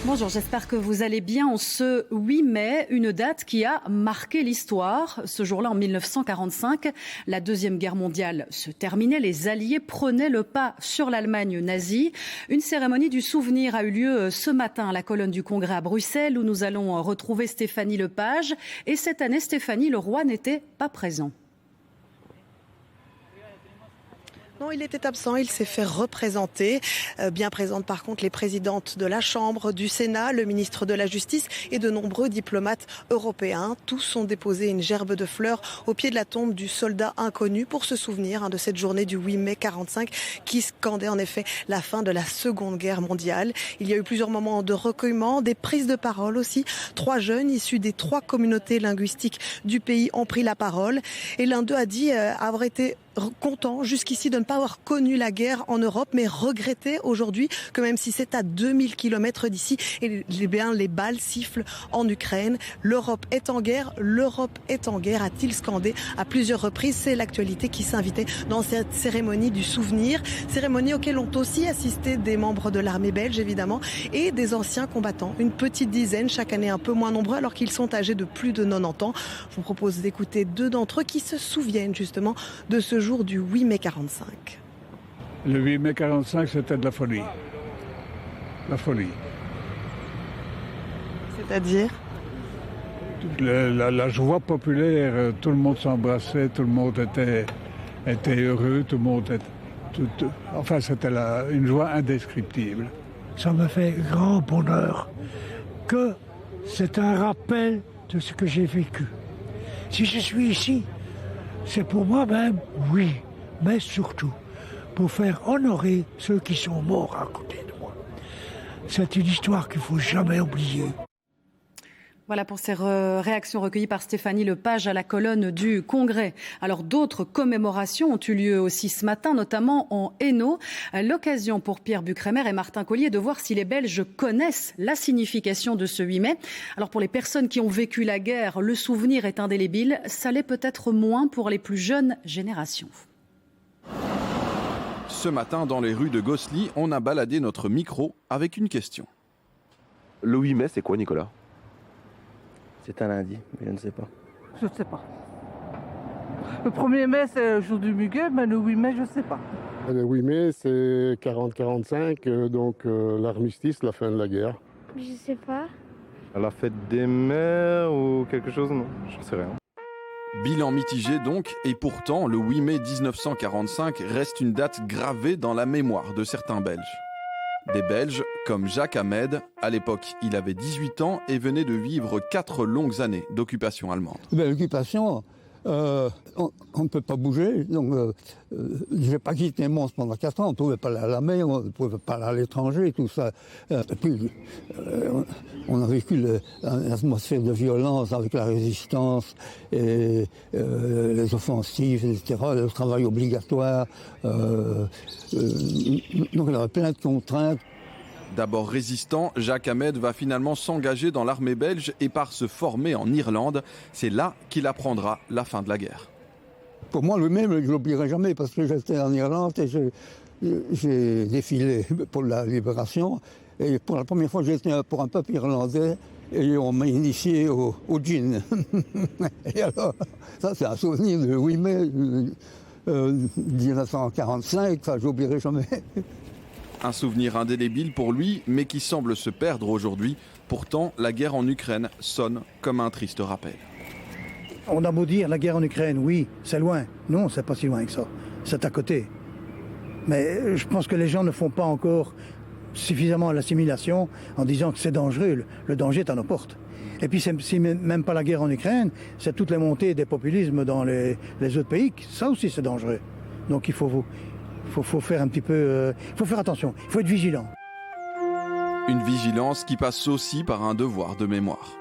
Bonjour, j'espère que vous allez bien. En ce 8 mai, une date qui a marqué l'histoire. Ce jour-là, en 1945, la Deuxième Guerre mondiale se terminait. Les Alliés prenaient le pas sur l'Allemagne nazie. Une cérémonie du souvenir a eu lieu ce matin à la colonne du Congrès à Bruxelles, où nous allons retrouver Stéphanie Lepage. Et cette année, Stéphanie, le roi n'était pas présent. Non, il était absent, il s'est fait représenter. Bien présente par contre les présidentes de la Chambre, du Sénat, le ministre de la Justice et de nombreux diplomates européens. Tous ont déposé une gerbe de fleurs au pied de la tombe du soldat inconnu pour se souvenir de cette journée du 8 mai 45 qui scandait en effet la fin de la Seconde Guerre mondiale. Il y a eu plusieurs moments de recueillement, des prises de parole aussi. 3 jeunes issus des 3 communautés linguistiques du pays ont pris la parole et l'un d'eux a dit avoir été content jusqu'ici de ne pas avoir connu la guerre en Europe, mais regretter aujourd'hui que même si c'est à 2000 km d'ici, les balles sifflent en Ukraine. L'Europe est en guerre, l'Europe est en guerre, a-t-il scandé à plusieurs reprises. C'est l'actualité qui s'invitait dans cette cérémonie du souvenir. Cérémonie auquel ont aussi assisté des membres de l'armée belge, évidemment, et des anciens combattants. Une petite dizaine, chaque année un peu moins nombreux, alors qu'ils sont âgés de plus de 90 ans. Je vous propose d'écouter 2 d'entre eux qui se souviennent justement de ce jour du 8 mai 45. Le 8 mai 45, c'était de la folie. La folie. C'est-à-dire ? La joie populaire, tout le monde s'embrassait, tout le monde était heureux, tout le monde était... enfin, c'était une joie indescriptible. Ça me fait grand bonheur que c'est un rappel de ce que j'ai vécu. Si je suis ici, c'est pour moi-même, oui, mais surtout pour faire honorer ceux qui sont morts à côté de moi. C'est une histoire qu'il ne faut jamais oublier. Voilà pour ces réactions recueillies par Stéphanie Lepage à la colonne du Congrès. Alors d'autres commémorations ont eu lieu aussi ce matin, notamment en Hainaut. L'occasion pour Pierre Bucrémer et Martin Collier de voir si les Belges connaissent la signification de ce 8 mai. Alors pour les personnes qui ont vécu la guerre, le souvenir est indélébile. Ça l'est peut-être moins pour les plus jeunes générations. Ce matin, dans les rues de Gosselies, on a baladé notre micro avec une question. Le 8 mai, c'est quoi, Nicolas ? C'est un lundi, mais je ne sais pas. Je ne sais pas. Le 1er mai, c'est le jour du muguet, mais le 8 mai, je ne sais pas. Le 8 mai, c'est 40-45, donc l'armistice, la fin de la guerre. Je ne sais pas. La fête des mères ou quelque chose, non, je ne sais rien. Bilan mitigé donc, et pourtant, le 8 mai 1945 reste une date gravée dans la mémoire de certains Belges. Des Belges comme Jacques Hamed. À l'époque, il avait 18 ans et venait de vivre 4 longues années d'occupation allemande. L'occupation, on ne peut pas bouger. Donc, je n'ai pas quitté Mons pendant 4 ans. On ne pouvait pas aller à la mer, on ne pouvait pas aller à l'étranger, tout ça. Et puis, on a vécu une atmosphère de violence avec la résistance et les offensives, etc., le travail obligatoire. Donc, il y avait plein de contraintes. D'abord résistant, Jacques Hamed va finalement s'engager dans l'armée belge et part se former en Irlande. C'est là qu'il apprendra la fin de la guerre. Pour moi, lui-même, je ne l'oublierai jamais parce que j'étais en Irlande et j'ai défilé pour la libération. Et pour la première fois, j'étais pour un peuple irlandais et on m'a initié au gin. Et alors, ça c'est un souvenir de 8 mai 1945, ça je n'oublierai jamais. Un souvenir indélébile pour lui, mais qui semble se perdre aujourd'hui. Pourtant, la guerre en Ukraine sonne comme un triste rappel. On a beau dire la guerre en Ukraine, oui, c'est loin. Non, c'est pas si loin que ça. C'est à côté. Mais je pense que les gens ne font pas encore suffisamment l'assimilation en disant que c'est dangereux. Le danger est à nos portes. Et puis c'est même pas la guerre en Ukraine, c'est toutes les montées des populismes dans les autres pays. Ça aussi c'est dangereux. Donc il faut faire un petit peu... il faut faire attention, il faut être vigilant. Une vigilance qui passe aussi par un devoir de mémoire.